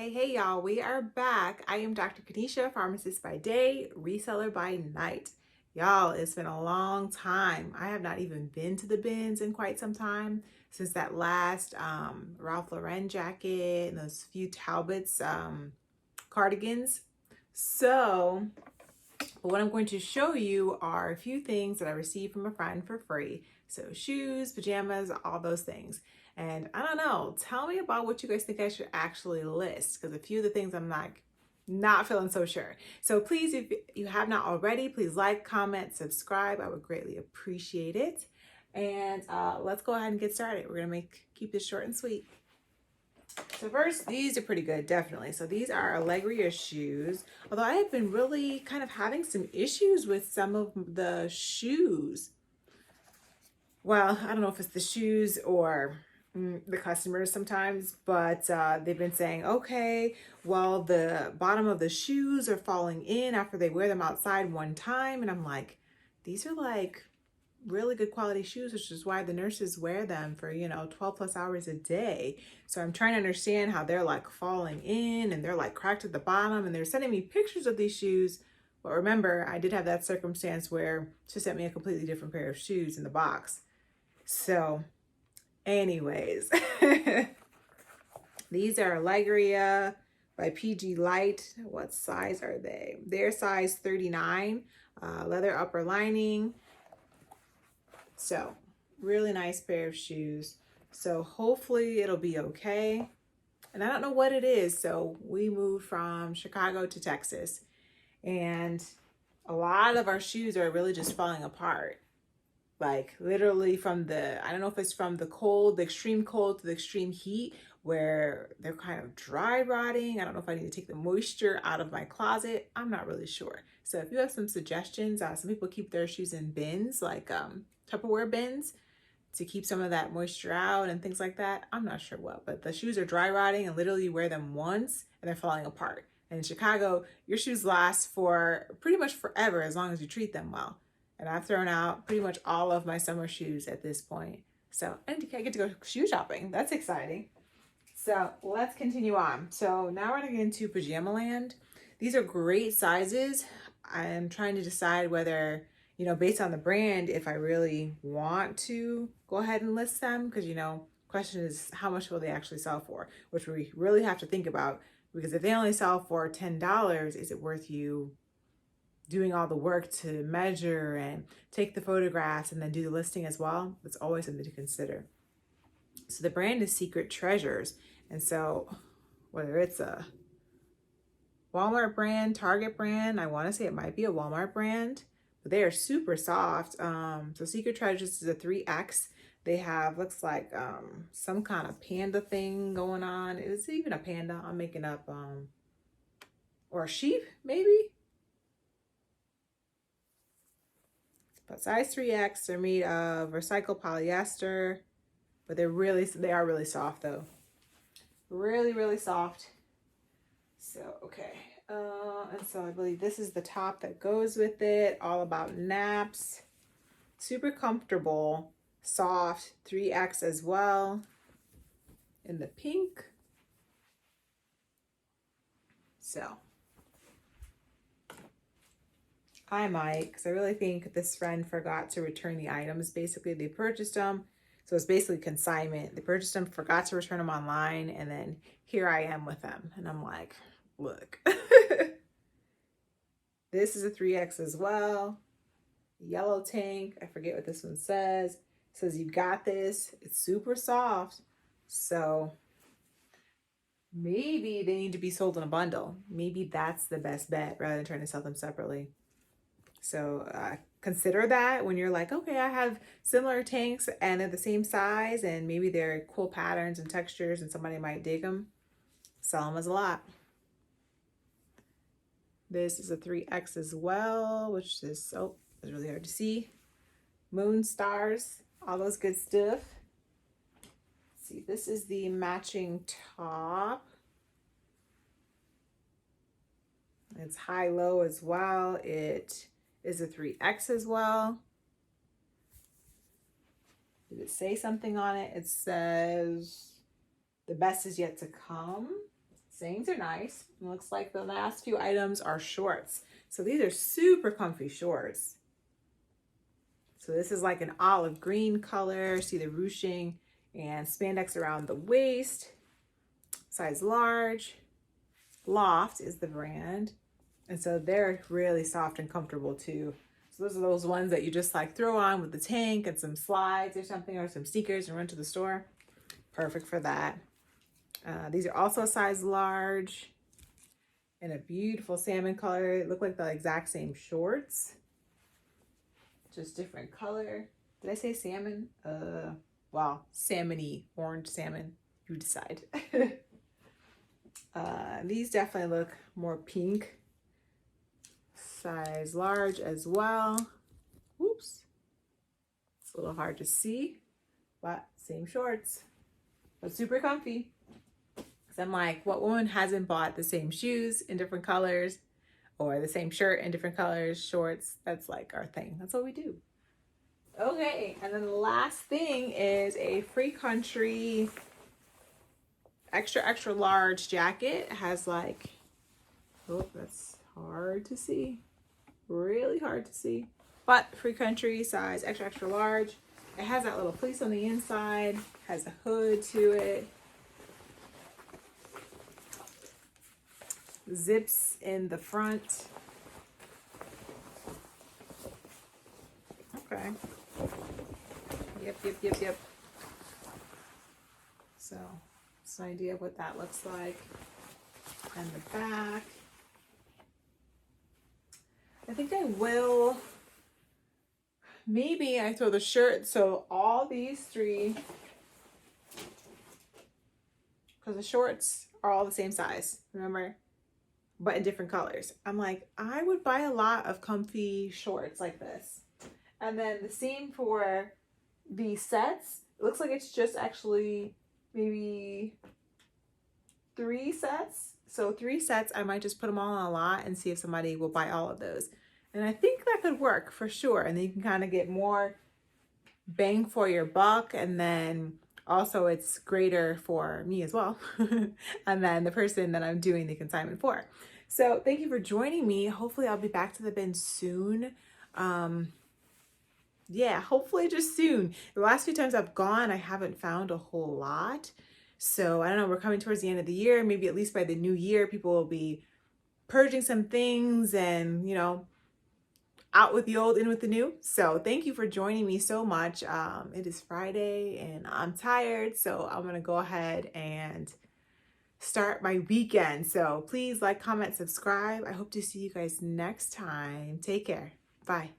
Hey, y'all, we are back. I am Dr. Kanisha, pharmacist by day, reseller by night. Y'all, it's been a long time. I have not even been to the bins in quite some time since that last Ralph Lauren jacket and those few Talbots cardigans. So, what I'm going to show you are a few things that I received from a friend for free. So shoes, pajamas, all those things. And I don't know, tell me about what you guys think I should actually list, because a few of the things I'm not feeling so sure. So please, if you have not already, please like, comment, subscribe. I would greatly appreciate it. And let's go ahead and get started. We're gonna keep this short and sweet. So first, these are pretty good, definitely. So these are Allegria shoes. Although I have been really kind of having some issues with some of the shoes. Well, I don't know if it's the shoes or the customers sometimes, but they've been saying, okay, well, the bottom of the shoes are falling in after they wear them outside one time. And I'm like, these are like really good quality shoes, which is why the nurses wear them for 12 plus hours a day. So I'm trying to understand how they're like falling in and they're like cracked at the bottom, and they're sending me pictures of these shoes. But remember, I did have that circumstance where she sent me a completely different pair of shoes in the box. So anyways, these are Allegria by PG Light. What size are they? They're size 39, leather upper lining. So really nice pair of shoes. So hopefully it'll be okay. And I don't know what it is. So we moved from Chicago to Texas, and a lot of our shoes are really just falling apart. Like literally from I don't know if it's from the cold, the extreme cold to the extreme heat, where they're kind of dry rotting. I don't know if I need to take the moisture out of my closet. I'm not really sure. So if you have some suggestions, some people keep their shoes in bins, like Tupperware bins, to keep some of that moisture out and things like that. I'm not sure what, but the shoes are dry rotting and literally you wear them once and they're falling apart. And in Chicago, your shoes last for pretty much forever as long as you treat them well. And I've thrown out pretty much all of my summer shoes at this point. So I get to go shoe shopping. That's exciting. So let's continue on. So now we're gonna get into Pajama Land. These are great sizes. I'm trying to decide whether, based on the brand, if I really want to go ahead and list them, because, question is how much will they actually sell for, which we really have to think about, because if they only sell for $10, is it worth you doing all the work to measure and take the photographs and then do the listing as well? It's always something to consider. So the brand is Secret Treasures. And so whether it's a Walmart brand, Target brand, I want to say it might be a Walmart brand, but they are super soft. So Secret Treasures is a 3X. They have, looks like some kind of panda thing going on. Is it even a panda? I'm making up, or a sheep maybe? But size 3X, they're made of recycled polyester, but they are really soft though. Really, really soft. So, okay. And so I believe this is the top that goes with it. All about naps. Super comfortable, soft, 3X as well. In the pink. So I might, because I really think this friend forgot to return the items. Basically, they purchased them. So it's basically consignment. They purchased them, forgot to return them online, and then here I am with them. And I'm like, look. This is a 3X as well. Yellow tank. I forget what this one says. It says you got this. It's super soft. So maybe they need to be sold in a bundle. Maybe that's the best bet rather than trying to sell them separately. So consider that when you're like, okay, I have similar tanks and they're the same size and maybe they're cool patterns and textures and somebody might dig them. Sell them as a lot. This is a 3X as well, which is, oh, it's really hard to see. Moon stars, all those good stuff. Let's see, this is the matching top. It's high-low as well. It is a 3X as well. Did it say something on it? It says the best is yet to come. Let's Sayings are nice. It looks like the last few items are shorts. So these are super comfy shorts. So this is like an olive green color. See the ruching and spandex around the waist. Size large. Loft is the brand. And so they're really soft and comfortable too. So those are those ones that you just like throw on with the tank and some slides or something, or some sneakers, and run to the store. Perfect for that. These are also a size large in a beautiful salmon color. It look like the exact same shorts, just different color. Did I say salmon? Well, salmon-y, orange salmon, you decide. These definitely look more pink. Size large as well. Whoops. It's a little hard to see, but same shorts, but super comfy. Because I'm like, what woman hasn't bought the same shoes in different colors, or the same shirt in different colors, shorts? That's like our thing. That's what we do. Okay, and then the last thing is a Free Country extra large jacket. It has like, oh, that's hard to see. Really hard to see. But Free Country size extra large. It has that little fleece on the inside. Has a hood to it. Zips in the front. Okay. Yep. So it's an idea of what that looks like. And the back. I think I will, maybe I throw the shirt, so all these three, because the shorts are all the same size, remember? But in different colors. I'm like, I would buy a lot of comfy shorts like this. And then the same for the sets. It looks like it's just actually maybe 3 sets. So 3 sets, I might just put them all on a lot and see if somebody will buy all of those. And I think that could work for sure. And then you can kind of get more bang for your buck. And then also it's greater for me as well. And then the person that I'm doing the consignment for. So thank you for joining me. Hopefully I'll be back to the bin soon. Yeah, hopefully just soon. The last few times I've gone, I haven't found a whole lot. So I don't know, we're coming towards the end of the year. Maybe at least by the new year, people will be purging some things and, you know, out with the old, in with the new. So thank you for joining me so much. It is Friday and I'm tired. So I'm going to go ahead and start my weekend. So please like, comment, subscribe. I hope to see you guys next time. Take care. Bye.